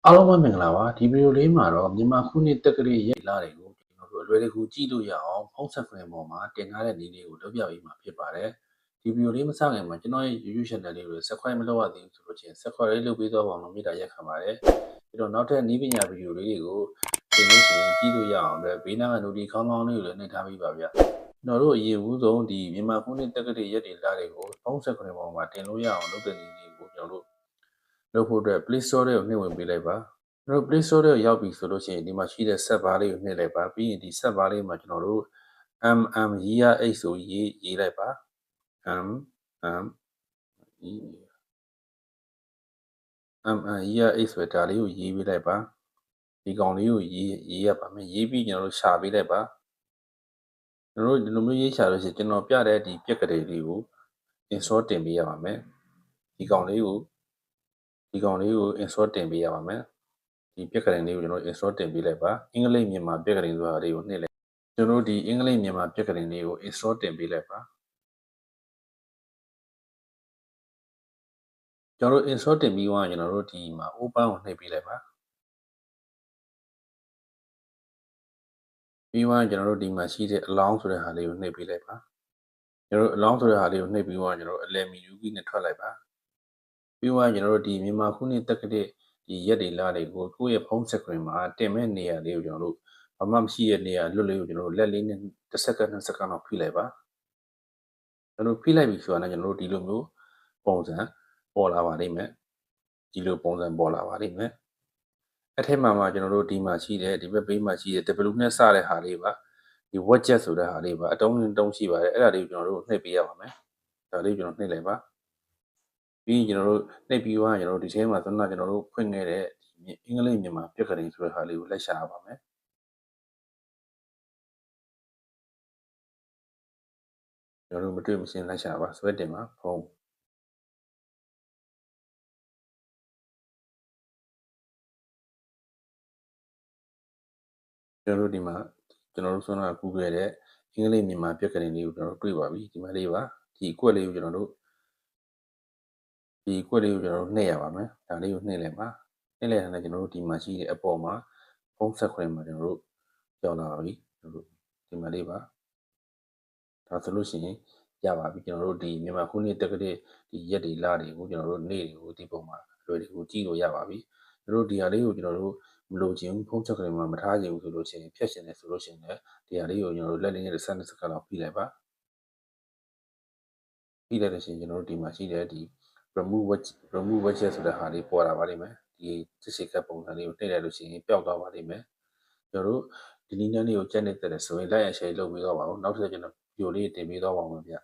အားလုံးပဲမင်္ဂလာပါဒီဗီဒီယိုလေးမှာတော့မြန်မာခုနှစ်တက္ကရာရဲ့လာတွေကိုကျွန်တော်တို့အလွယ်တကူကြည့်လို့ရအောင်ဖုန်းဆက်ခွင့်ပေါ်မှာတင်ထားတဲ့နည်းလေးကိုလုပ်ပြပေးမှာဖြစ်ပါတယ်ဒီဗီဒီယိုလေးမစခင်မှာကျွန်တော်ရဲ့ YouTube channel လေးကို subscribe မလုပ်ရသေးဘူးဆိုလို့ချင်း subscribe လေးလုပ်ပေးသွားပါအောင်လို့မေတ္တာရက်ခံပါတယ်ပြီးတော့နောက်ထပ်နည်းပညာဗီဒီယိုလေးတွေကိုတင်လို့ရှိရင်ကြည့်လို့ရအောင်အတွက်ဘေးနားက notification ခေါင်းလောင်းလေးကိုလည်းနှိပ်ထားပေးပါဗျကျွန်တော်တို့အရင်ဦးဆုံးဒီမြန်မာခုနှစ်တက္ကရာရက်တွေလာတွေကိုဖုန်းဆက်ခွင့်ပေါ်မှာတင်လို့ရအောင်လုပ်တဲ့နည်းလေးကိုကျွန်တော်တို့လုပ်ဖို့အတွက် Play Store ကိုနှိပ်ဝင်ပေးလိုက်ပါကျွန်တော် Play Store ကိုရောက်ပြီဆိုလို့ရှိရင်ဒီမှာရှိတဲ့ set bar လေးကိုနှိပ်လိုက်ပါပြီးရင်ဒီ set bar လေးမှာကျွန်တော်တို့ year 8ဆိုရေးလိုက်ပါ year 8ဆိုတဲ့ဒါလေးကိုရေးပေးလိုက်ပါဒီကောင်လေးကိုရေးရပါမယ်ရေးပြီးကျွန်တော်တို့ရှာပေးလိုက်ပါကျွန်တော်တို့ဒီလိုမျိုးရေးရှာလို့ရှိရင်ကျွန်တော်ပြတဲ့ဒီပြက်ကလေးလေးကို install တင်ပေးရပါမယ်ဒီကောင်လေးကို install တင်ပေးရပါမယ်ဒီပြက်ကလေးလေးကိုကျွန်တော် install တင်ပေးလိုက်ပါအင်္ဂလိပ်မြန်မာပြက်ကလေးဆိုတာလေးကိုနှိပ်လိုက်ကျွန်တော်ဒီအင်္ဂလိပ်မြန်မာပြက်ကလေးလေးကို install တင်ပေးလိုက်ပါကျွန်တော် install တင်ပြီးသွားရင်ကျွန်တော်တို့ဒီမှာ open ကိုနှိပ်ပေးလိုက်ပါပြီးသွားရင်ကျွန်တော်တို့ဒီမှာရှိတဲ့ allow ဆိုတဲ့ဟာလေးကိုနှိပ်ပေးလိုက်ပါကျွန်တော်တို့ allow ဆိုတဲ့ဟာလေးကိုနှိပ်ပြီးသွားရင်ကျွန်တော်တို့အလယ်မီယူကြီးနဲ့ထွက်လိုက်ပါပြီးသွားရင်ကျွန်တော်တို့ဒီမြန်မာခုနှစ်တက္ကရာဒီရက်တွေလာတွေကိုကိုယ့်ရဲ့ဖုန်း screen မှာတင်မဲ့နေရာလေးကိုကျွန်တော်တို့ဘာမှမရှိတဲ့နေရာလွတ်လေးကိုကျွန်တော်တို့လက်လေးနဲ့1စက္ကန့်2စက္ကန့်လောက်ဖိလိုက်ပါကျွန်တော်ဖိလိုက်ပြီဆိုတာနဲ့ကျွန်တော်တို့ဒီလိုမျိုးပုံစံပေါ်လာပါလိမ့်မယ်ဒီလိုပုံစံပေါ်လာပါလိမ့်မယ်အထက်မှာကျွန်တော်တို့ဒီမှာရှိတဲ့ဒီဘက်ဘေးမှာရှိတဲ့ W နဲ့စတဲ့ဟာလေးပါဒီ widget ဆိုတဲ့ဟာလေးပါအတုံးရှိပါတယ်အဲ့ဒါလေးကိုကျွန်တော်တို့နှိပ်ပေးရပါမယ်ဒါလေးကျွန်တော်နှိပ်လိုက်ပါပြီးရင်ကျွန်တော်တို့နှိပ်ပြီးသွားရင်ကျွန်တော်တို့ဒီထဲမှာကျွန်တော်တို့ဖွင့်ခဲ့တဲ့အင်္ဂလိပ်မြန်မာပြက်ကလေးဆိုတဲ့ဟာလေးကိုလိုက်ရှာရပါမယ်ကျွန်တော်တို့မတွေ့မရှင်းလိုက်ရှာပါဆွဲတင်ပါဖုန်းကျွန်တော်တို့ဒီမှာကျွန်တော်တို့ဆွမ်းကကူးခဲ့တဲ့အင်္ဂလိပ်မြန်မာပြက်ကလေးလေးကိုကျွန်တော်တို့တွေ့ပါပြီဒီမှာလေးပါဒီကွက်လေးကိုကျွန်တော်တို့နှိပ်ရပါမယ်ဒါလေးကိုနှိပ်လိုက်ပါနှိပ်လိုက်ရင်လည်းကျွန်တော်တို့ဒီမှာရှိတဲ့အပေါ်မှာဖုန်းဆက်ခွင့်မှာကျွန်တော်တို့ကြောက်လာပါပြီကျွန်တော်တို့ဒီမှာလေးပါဒါဆိုလို့ရှိရင်ရပါပြီကျွန်တော်တို့ဒီမြန်မာခုနှစ်တက္ကရာဒီရက်တွေလတွေကိုကျွန်တော်တို့နေ့တွေကိုဒီပုံမှာလွယ်တွေကိုကြည့်လို့ရပါပြီကျွန်တော်တို့ဒီဟာလေးကိုကျွန်တော်တို့မလိုချင်ဘူးဖုန်းချက်ခွင့်မှာမထားချင်ဘူးဆိုလို့ရှိရင်ဖြတ်ရှင်တယ်ဆိုလို့ရှိရင်လည်းဒီဟာလေးကိုကျွန်တော်တို့လက်လေးနဲ့12စက္ကန့်လောက်ပြီးလိုက်ပါပြီးလိုက်လို့ရှိရင်ကျွန်တော်တို့ဒီမှာရှိတဲ့ဒီ remove widget ဆိုတဲ့ဟာလေးပေါ်လာပါလိမ့်မယ်ဒီစစ်စစ်ကပ်ပုံစံလေးကိုနှိပ်လိုက်လို့ရှိရင်ပျောက်သွားပါလိမ့်မယ်ကျွန်တော်တို့ဒီနည်းလမ်းလေးကိုကြက်နေတဲ့ဆိုရင် like and share လုပ်ပေးတော့ပါဦးနောက်ထပ်ကျွန်တော်ဗီဒီယိုလေးတင်ပေးတော့ပါဦးဗျာ